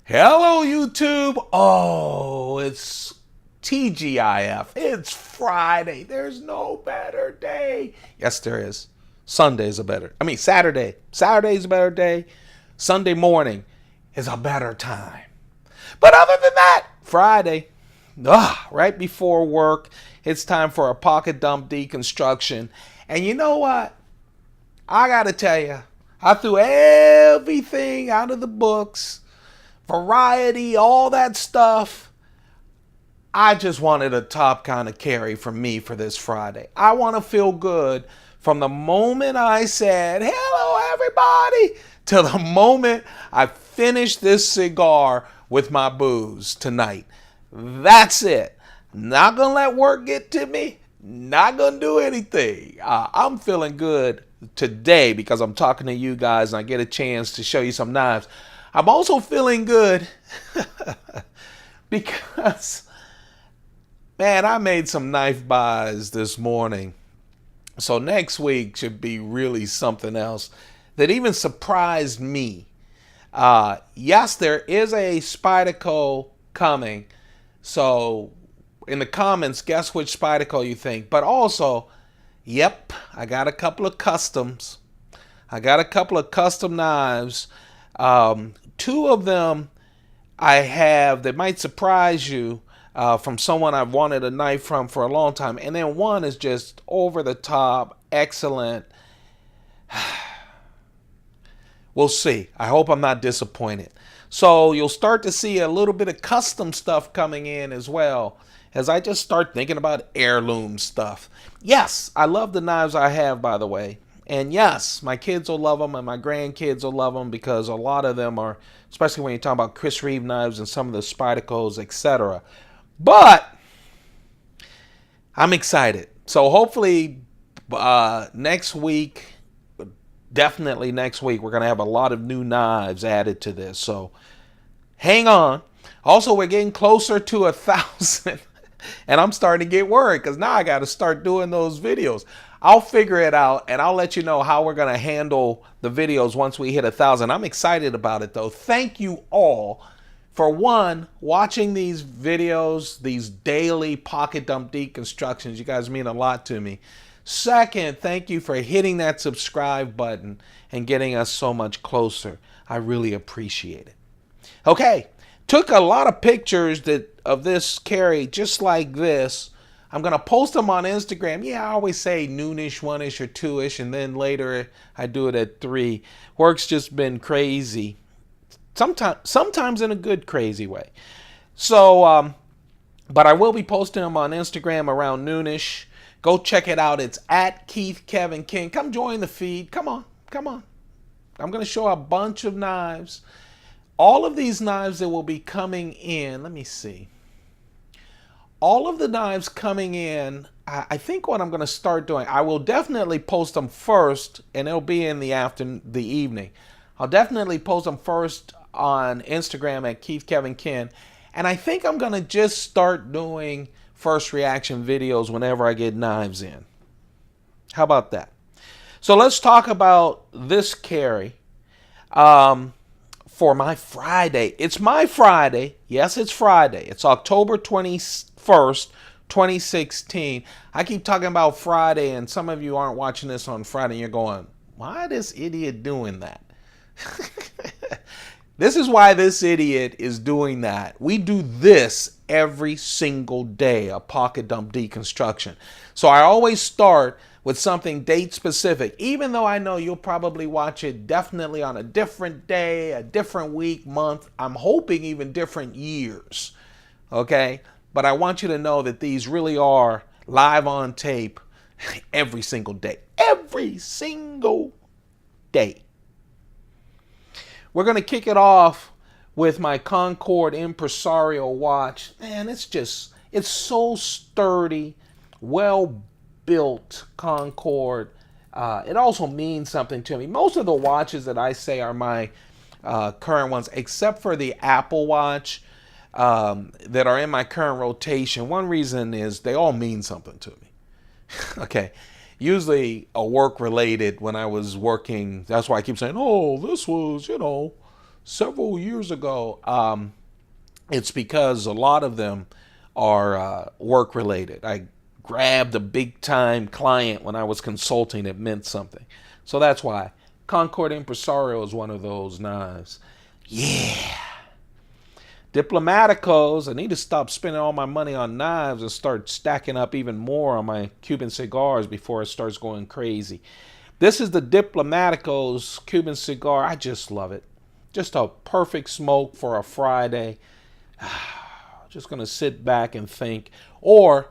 Hello, YouTube. Oh, it's TGIF. It's Friday. There's no better day. Yes, there is. Sunday's a better. Saturday. Saturday's a better day. Sunday morning is a better time. But other than that, Friday, right before work, it's time for a pocket dump deconstruction. And you know what? I got to tell you, I threw everything out of the books, variety, all that stuff. I just wanted a top kind of carry for me for this Friday. I want to feel good from the moment I said, hello, everybody, to the moment I finish this cigar with my booze tonight. That's it. Not going to let work get to me. Not going to do anything. I'm feeling good today because I'm talking to you guys and I get a chance to show you some knives. I'm also feeling good because, man, I made some knife buys this morning. So next week should be really something else that even surprised me. Yes, there is a Spyderco coming. So in the comments, guess which Spyderco you think. But also, yep, I got a couple of customs. I got a couple of custom knives. Two of them I have that might surprise you from someone I've wanted a knife from for a long time. And then one is just over the top, excellent. We'll see. I hope I'm not disappointed. So you'll start to see a little bit of custom stuff coming in as well as I just start thinking about heirloom stuff. Yes, I love the knives I have, by the way. And yes, my kids will love them and my grandkids will love them because a lot of them are, especially when you talk about Chris Reeve knives and some of the Spydercos, etc. But I'm excited. So hopefully next week, definitely next week, we're going to have a lot of new knives added to this. So hang on. Also, we're getting closer to 1,000. And I'm starting to get worried because now I got to start doing those videos. I'll figure it out and I'll let you know how we're going to handle the videos once we hit 1,000. I'm excited about it though. Thank you all for one, watching these videos, these daily pocket dump deconstructions. You guys mean a lot to me. Second, thank you for hitting that subscribe button and getting us so much closer. I really appreciate it. Okay, took a lot of pictures of this carry just like this. I'm going to post them on Instagram. Yeah, I always say noonish, one-ish, or two-ish, and then later I do it at 3. Work's just been crazy. Sometimes in a good, crazy way. So, but I will be posting them on Instagram around noonish. Go check it out. It's at Keith Kevin King. Come join the feed. Come on. Come on. I'm going to show a bunch of knives. All of these knives that will be coming in. Let me see. All of the knives coming in, I think what I'm going to start doing, I will definitely post them first, and it'll be in the evening. I'll definitely post them first on Instagram at Keith Kevin King. And I think I'm going to just start doing first reaction videos whenever I get knives in. How about that? So let's talk about this carry for my Friday. It's my Friday. Yes, it's Friday. It's October 21st, 2016. I keep talking about Friday, and some of you aren't watching this on Friday. And you're going, why is this idiot doing that? This is why this idiot is doing that. We do this every single day, a pocket dump deconstruction. So I always start with something date specific, even though I know you'll probably watch it definitely on a different day, a different week, month. I'm hoping even different years. Okay? But I want you to know that these really are live on tape every single day. Every single day. We're going to kick it off with my Concord Impresario watch. Man, it's so sturdy, well-built Concord. It also means something to me. Most of the watches that I say are my current ones, except for the Apple Watch that are in my current rotation. One reason is they all mean something to me. Okay. Usually a work related when I was working. That's why I keep saying, oh, this was, several years ago. It's because a lot of them are work related. I grabbed a big time client when I was consulting. It meant something. So that's why. Concord Impresario is one of those knives. Yeah. Diplomaticos, I need to stop spending all my money on knives and start stacking up even more on my Cuban cigars before it starts going crazy. This is the Diplomaticos Cuban cigar. I just love it. Just a perfect smoke for a Friday. Just going to sit back and think, or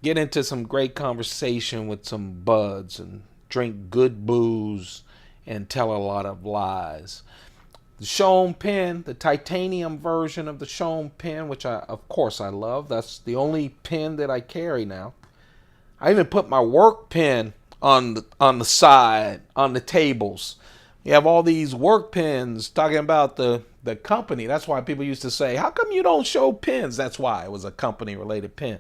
get into some great conversation with some buds and drink good booze and tell a lot of lies. The Shone pen, the titanium version of the Shone pen, which of course I love. That's the only pen that I carry now. I even put my work pen on the side, on the tables. You have all these work pens talking about the company. That's why people used to say, how come you don't show pens? That's why it was a company related pen.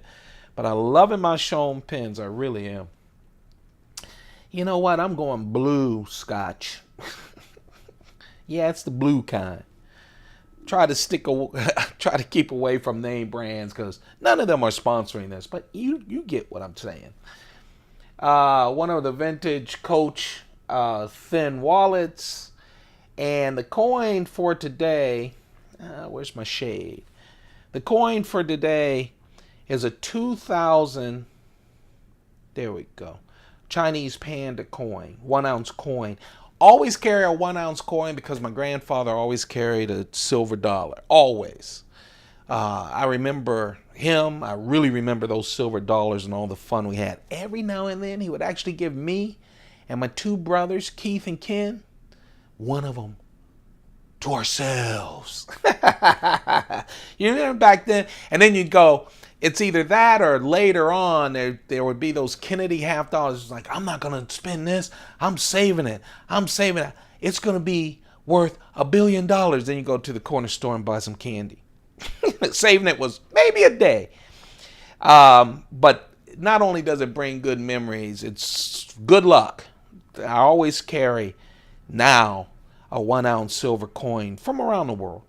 But I love my Shone pens. I really am. You know what? I'm going blue scotch. Yeah, it's the blue kind. Try to keep away from name brands because none of them are sponsoring this. But you get what I'm saying. One of the vintage Coach thin wallets, and the coin for today. Where's my shade? The coin for today is a 2000. There we go. Chinese panda coin, 1 ounce coin. Always carry a 1 ounce coin because my grandfather always carried a silver dollar. Always. I remember him. I really remember those silver dollars and all the fun we had. Every now and then he would actually give me and my two brothers, Keith and Ken, one of them to ourselves. You remember back then? And then you'd go, it's either that or later on there would be those Kennedy half dollars. It's like, I'm not going to spend this. I'm saving it. It's going to be worth $1 billion. Then you go to the corner store and buy some candy. Saving it was maybe a day. But not only does it bring good memories, it's good luck. I always carry now a 1 ounce silver coin from around the world.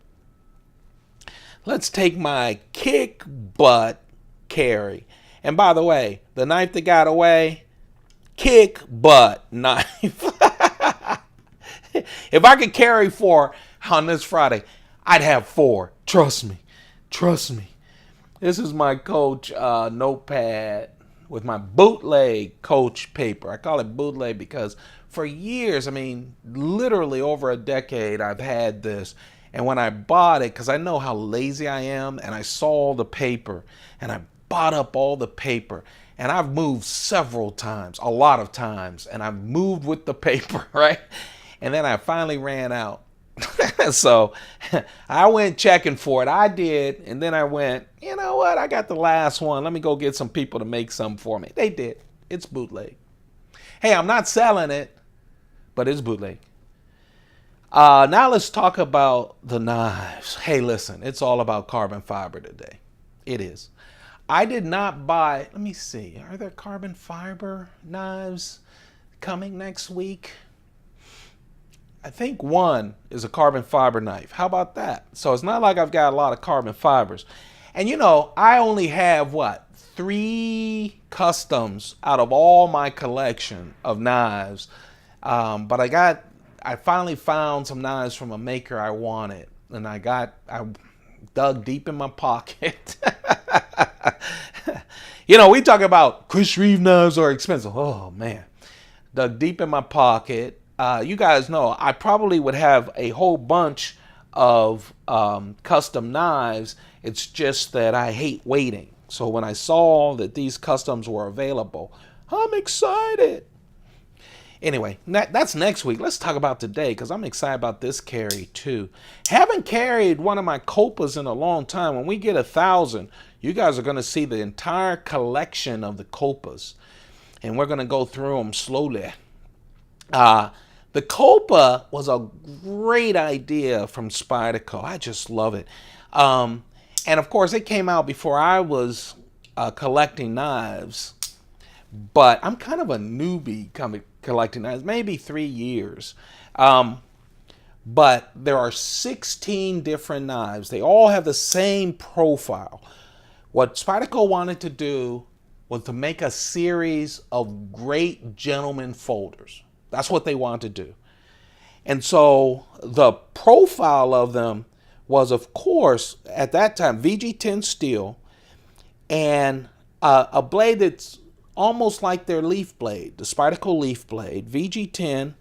Let's take my kick butt carry. And by the way, the knife that got away, kick butt knife. If I could carry 4 on this Friday, I'd have 4. Trust me. This is my Coach notepad with my bootleg Coach paper. I call it bootleg because for years, literally over a decade, I've had this. And when I bought it, because I know how lazy I am, and I saw the paper, and I bought up all the paper, and I've moved several times, a lot of times, and I've moved with the paper, right? And then I finally ran out. So I went checking for it. I did. And then I went, you know what? I got the last one. Let me go get some people to make some for me. They did. It's bootleg. Hey, I'm not selling it, but it's bootleg. Now let's talk about the knives. Hey, listen, it's all about carbon fiber today. It is. I did not buy, let me see, are there carbon fiber knives coming next week? I think one is a carbon fiber knife. How about that? So it's not like I've got a lot of carbon fibers. And I only have 3 customs out of all my collection of knives. But I finally found some knives from a maker I wanted. And I dug deep in my pocket. We talk about Chris Reeve knives are expensive. Oh man. Dug deep in my pocket. You guys know I probably would have a whole bunch of custom knives. It's just that I hate waiting. So when I saw that these customs were available, I'm excited. Anyway, that's next week. Let's talk about today because I'm excited about this carry too. Haven't carried one of my Kopas in a long time. When we get 1,000, you guys are going to see the entire collection of the Kopas. And we're going to go through them slowly. The Kopa was a great idea from Spyderco. I just love it. And of course, it came out before I was collecting knives. But I'm kind of a newbie collecting knives, maybe 3 years. but there are 16 different knives. They all have the same profile. What Spyderco wanted to do was to make a series of great gentleman folders. That's what they wanted to do. And so the profile of them was, of course, at that time, VG10 steel and a blade that's almost like their leaf blade, the Spyderco leaf blade, VG10,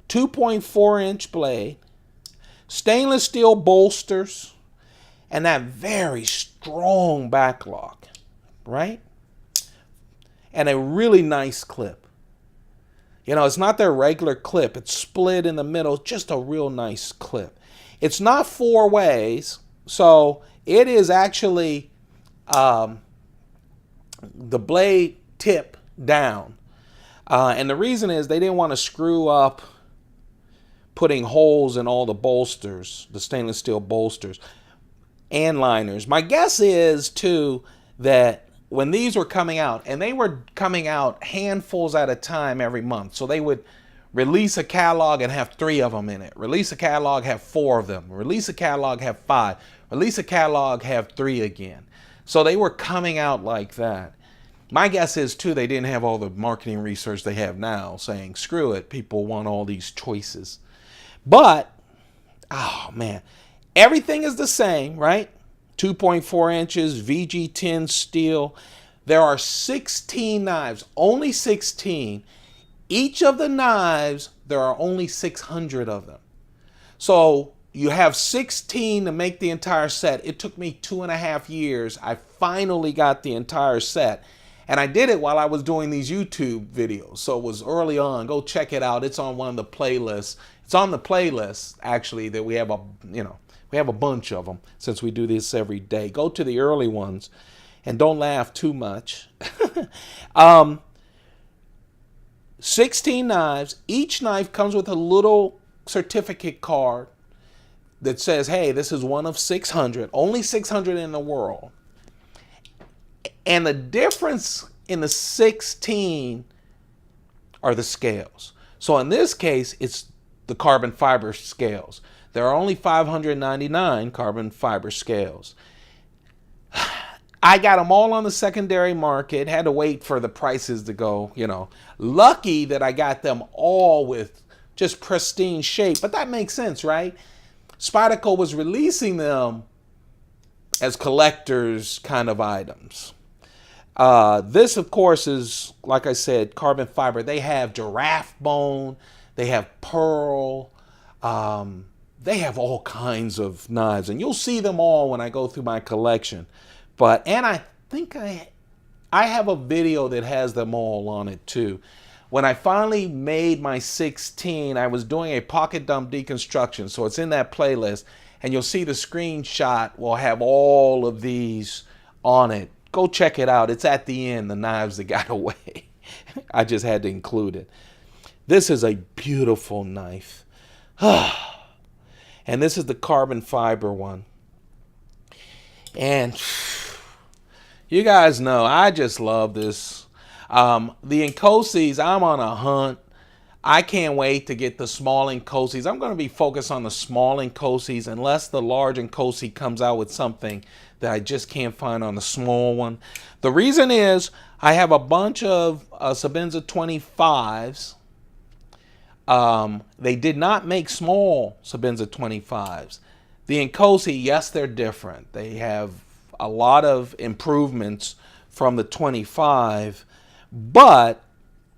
2.4-inch blade, stainless steel bolsters, and that very strong backlock, right? And a really nice clip. You know, it's not their regular clip. It's split in the middle, just a real nice clip. It's not 4 ways, so it is actually the blade tip down. And the reason is they didn't want to screw up putting holes in all the bolsters, the stainless steel bolsters and liners. My guess is, too, that when these were coming out, and they were coming out handfuls at a time every month, so they would release a catalog and have 3 of them in it. Release a catalog, have 4 of them. Release a catalog, have 5. Release a catalog, have 3 again. So they were coming out like that. My guess is, too, they didn't have all the marketing research they have now saying, screw it, people want all these choices. But, oh man, everything is the same, right? 2.4 inches, VG10 steel. There are 16 knives, only 16. Each of the knives, there are only 600 of them. So you have 16 to make the entire set. It took me 2.5 years. I finally got the entire set. And I did it while I was doing these YouTube videos. So it was early on. Go check it out. It's on one of the playlists. It's on the playlist, actually, that we have we have a bunch of them since we do this every day. Go to the early ones and don't laugh too much. 16 knives. Each knife comes with a little certificate card that says, hey, this is one of 600. Only 600 in the world. And the difference in the 16 are the scales. So in this case, it's the carbon fiber scales. There are only 599 carbon fiber scales. I got them all on the secondary market. Had to wait for the prices to go, Lucky that I got them all with just pristine shape. But that makes sense, right? Spyderco was releasing them as collectors kind of items. This, of course, is, like I said, carbon fiber. They have giraffe bone. They have pearl. They have all kinds of knives. And you'll see them all when I go through my collection. And I think I have a video that has them all on it, too. When I finally made my 16, I was doing a pocket dump deconstruction. So it's in that playlist. And you'll see the screenshot will have all of these on it. Go check it out. It's at the end, the knives that got away. I just had to include it. This is a beautiful knife. And this is the carbon fiber one. And you guys know, I just love this. The Inkosis, I'm on a hunt. I can't wait to get the small Inkosis. I'm going to be focused on the small Inkosis unless the large Inkosi comes out with something that I just can't find on the small one. The reason is I have a bunch of Sebenza 25s. They did not make small Sebenza 25s. The Inkosi, yes, they're different. They have a lot of improvements from the 25, but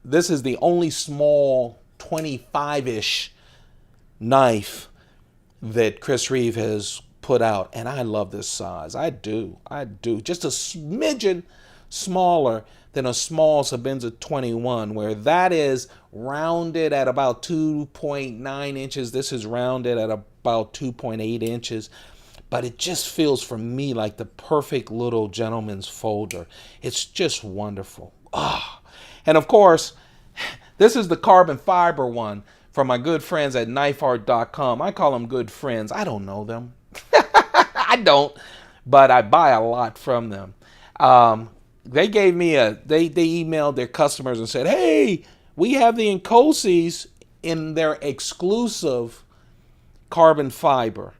this is the only small 25-ish knife that Chris Reeve has put out, and I love this size. I do. Just a smidgen smaller than a small Sebenza 21, where that is rounded at about 2.9 inches. This is rounded at about 2.8 inches. But it just feels for me like the perfect little gentleman's folder. It's just wonderful. And of course, this is the carbon fiber one from my good friends at knifeart.com. I call them good friends. I don't know them. I don't, but I buy a lot from them. They gave me they emailed their customers and said, hey, we have the Inkosis in their exclusive carbon fiber.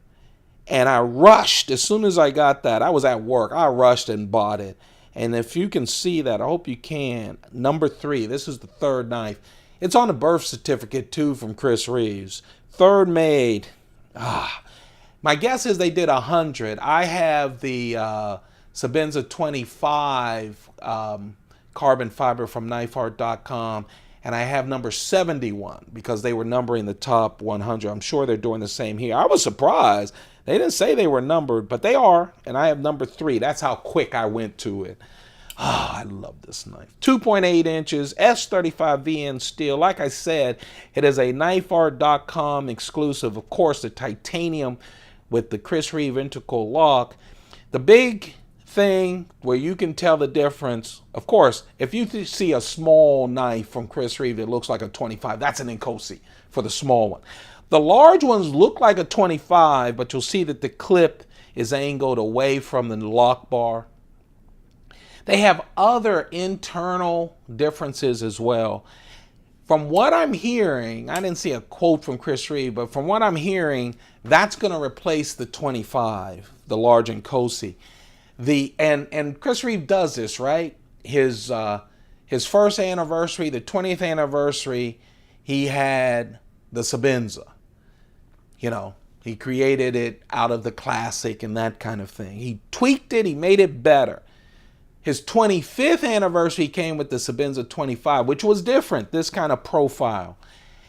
And I rushed as soon as I got that. I was at work. I rushed and bought it. And if you can see that, I hope you can. Number 3. This is the third knife. It's on the birth certificate too from Chris Reeves. Third made. My guess is they did 100. I have the Sabenza 25 carbon fiber from knifeart.com. And I have number 71 because they were numbering the top 100. I'm sure they're doing the same here. I was surprised. They didn't say they were numbered, but they are. And I have number 3. That's how quick I went to it. I love this knife. 2.8 inches, S35VN steel. Like I said, it is a knifeart.com exclusive. Of course, the titanium with the Chris Reeve integral lock. The big thing where you can tell the difference, of course, if you see a small knife from Chris Reeve that looks like a 25, that's an Inkosi for the small one. The large ones look like a 25, but you'll see that the clip is angled away from the lock bar. They have other internal differences as well. From what I'm hearing, I didn't see a quote from Chris Reeve, but from what I'm hearing, that's going to replace the 25, the large Inkosi. And Chris Reeve does this, right? His first anniversary, the 20th anniversary, he had the Sabenza. You know, he created it out of the classic and that kind of thing. He tweaked it, he made it better. His 25th anniversary came with the Sabenza 25, which was different, this kind of profile.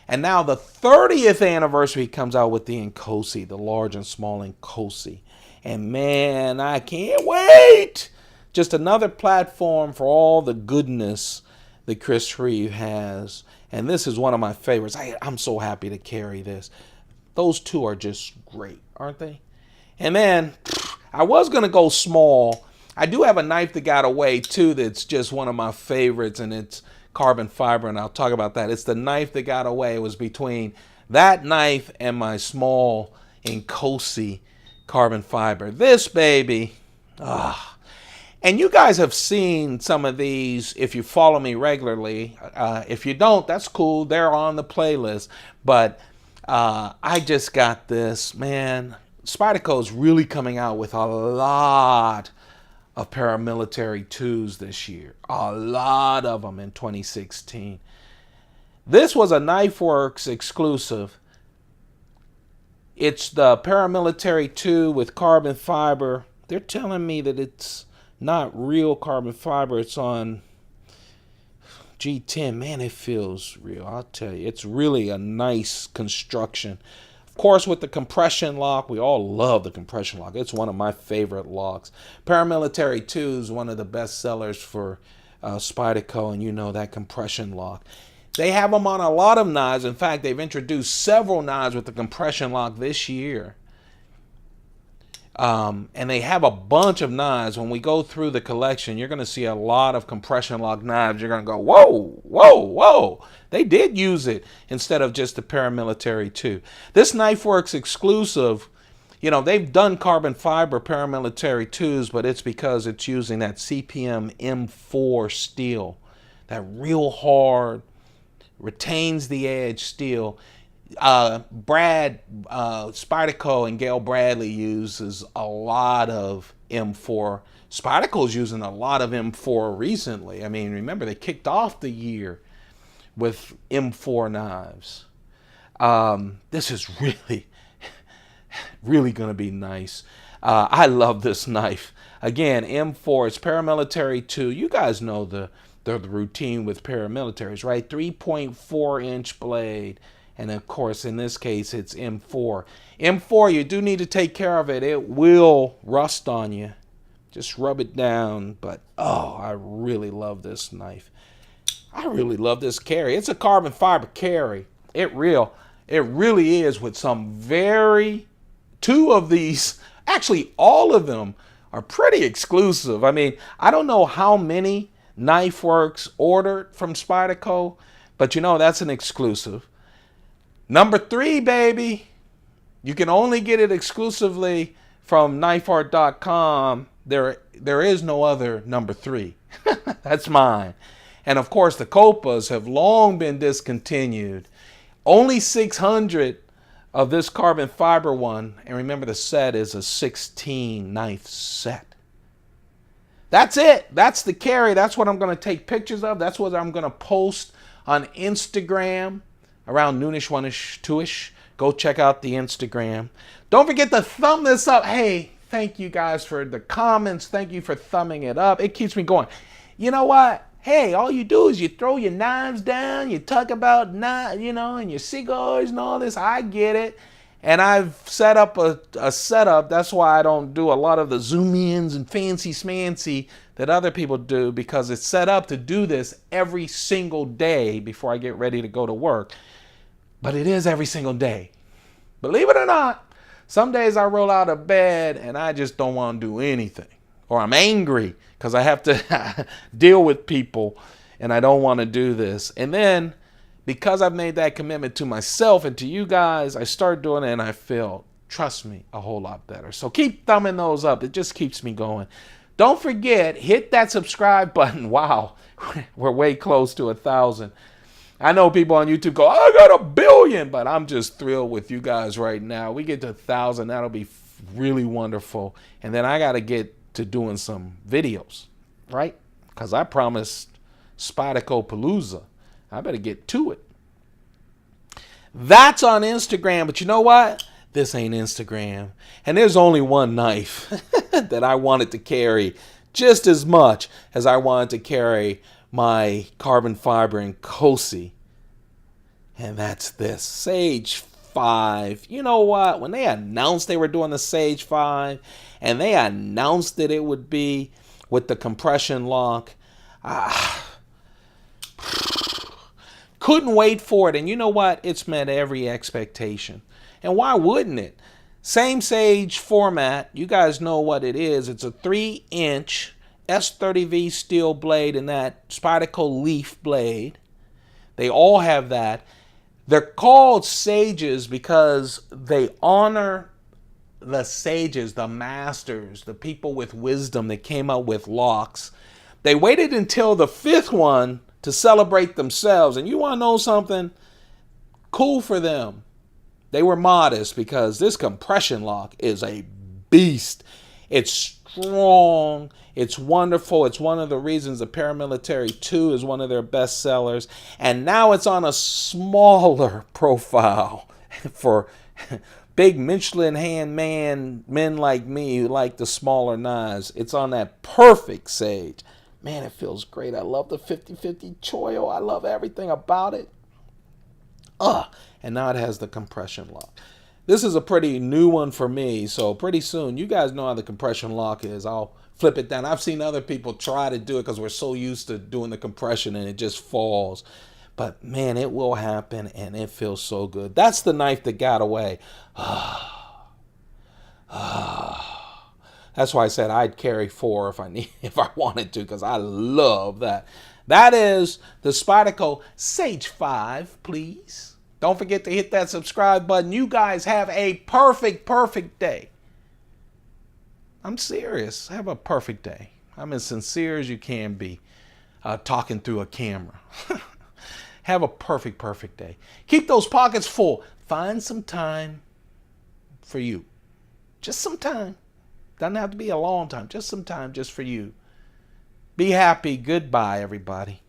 And now the 30th anniversary comes out with the Inkosi, the large and small Inkosi. And man, I can't wait. Just another platform for all the goodness that Chris Reeve has. And this is one of my favorites. I'm so happy to carry this. Those two are just great, aren't they? And then I was going to go small. I do have a knife that got away too that's just one of my favorites, and it's carbon fiber, and I'll talk about that. It's the knife that got away. It was between that knife and my small Inkosi carbon fiber. This baby, and you guys have seen some of these if you follow me regularly. If you don't, that's cool. They're on the playlist. But I just got this, man. Spyderco is really coming out with a lot of paramilitary 2s this year. A lot of them in 2016. This was a KnifeWorks exclusive. It's the paramilitary 2 with carbon fiber. They're telling me that it's not real carbon fiber. It's on G10. Man, it feels real. I'll tell you. It's really a nice construction. Of course, with the compression lock, we all love the compression lock. It's one of my favorite locks. Paramilitary 2 is one of the best sellers for Spyderco, and you know that compression lock. They have them on a lot of knives. In fact, they've introduced several knives with the compression lock this year. And they have a bunch of knives. When we go through the collection, you're going to see a lot of compression lock knives. You're going to go, whoa, whoa, whoa. They did use it instead of just the paramilitary 2. This KnifeWorks exclusive, you know, they've done carbon fiber paramilitary 2s, but it's because it's using that CPM M-4 steel. That real hard, retains the edge steel. Spyderco and Gail Bradley uses a lot of M4. Spyderco's using a lot of M4 recently. I mean, remember, they kicked off the year with M4 knives. This is really, really going to be nice. I love this knife. Again, M4, it's paramilitary 2. You guys know the routine with paramilitaries, right? 3.4-inch blade. And of course, in this case, it's M4. M4, you do need to take care of it. It will rust on you. Just rub it down. But, oh, I really love this knife. I really love this carry. It's a carbon fiber carry. It really is, with some two of these, actually all of them are pretty exclusive. I mean, I don't know how many KnifeWorks ordered from Spyderco, but you know, that's an exclusive. Number 3, baby. You can only get it exclusively from knifeart.com. There is no other number 3. That's mine. And of course, the Kopas have long been discontinued. Only 600 of this carbon fiber one. And remember, the set is a 16 knife set. That's it. That's the carry. That's what I'm going to take pictures of. That's what I'm going to post on Instagram around noonish, one-ish, two-ish. Go check out the Instagram. Don't forget to thumb this up. Hey, thank you guys for the comments. Thank you for thumbing it up. It keeps me going. You know what? Hey, all you do is you throw your knives down. You talk about, and your cigars and all this. I get it. And I've set up a setup. That's why I don't do a lot of the zoom ins and fancy smancy that other people do, because it's set up to do this every single day before I get ready to go to work. But it is every single day. Believe it or not, some days I roll out of bed and I just don't want to do anything. Or I'm angry because I have to deal with people and I don't want to do this. And then, because I've made that commitment to myself and to you guys, I start doing it and I feel, trust me, a whole lot better. So keep thumbing those up. It just keeps me going. Don't forget, hit that subscribe button. Wow, we're way close to 1,000. I know people on YouTube go, I got 1 billion, but I'm just thrilled with you guys right now. We get to 1,000, that'll be really wonderful. And then I got to get to doing some videos, right? Because I promised Spyderco Palooza. I better get to it. That's on Instagram, but you know what? This ain't Instagram. And there's only one knife that I wanted to carry just as much as I wanted to carry my carbon fiber Inkosi. And that's this Sage 5. You know what? When they announced they were doing the Sage 5 and they announced that it would be with the compression lock, couldn't wait for it. And you know what? It's met every expectation. And why wouldn't it? Same Sage format. You guys know what it is. It's a 3-inch S30V steel blade and that Spyderco leaf blade. They all have that. They're called Sages because they honor the sages, the masters, the people with wisdom that came up with locks. They waited until the 5th one to celebrate themselves. And you want to know something? Cool for them. They were modest because this compression lock is a beast. It's strong. It's wonderful. It's one of the reasons the Paramilitary 2 is one of their best sellers. And now it's on a smaller profile for big Michelin hand men like me who like the smaller knives. It's on that perfect Sage. Man, it feels great. I love the 50-50 choil. I love everything about it. And now it has the compression lock. This is a pretty new one for me, so pretty soon, you guys know how the compression lock is. I'll flip it down. I've seen other people try to do it because we're so used to doing the compression and it just falls. But man, it will happen and it feels so good. That's the knife that got away. That's why I said I'd carry 4 if I wanted to, because I love that. That is the Spyderco Sage 5, please. Don't forget to hit that subscribe button. You guys have a perfect day. I'm serious. Have a perfect day. I'm as sincere as you can be talking through a camera. Have a perfect day. Keep those pockets full. Find some time for you. Just some time. Doesn't have to be a long time. Just some time just for you. Be happy. Goodbye, everybody.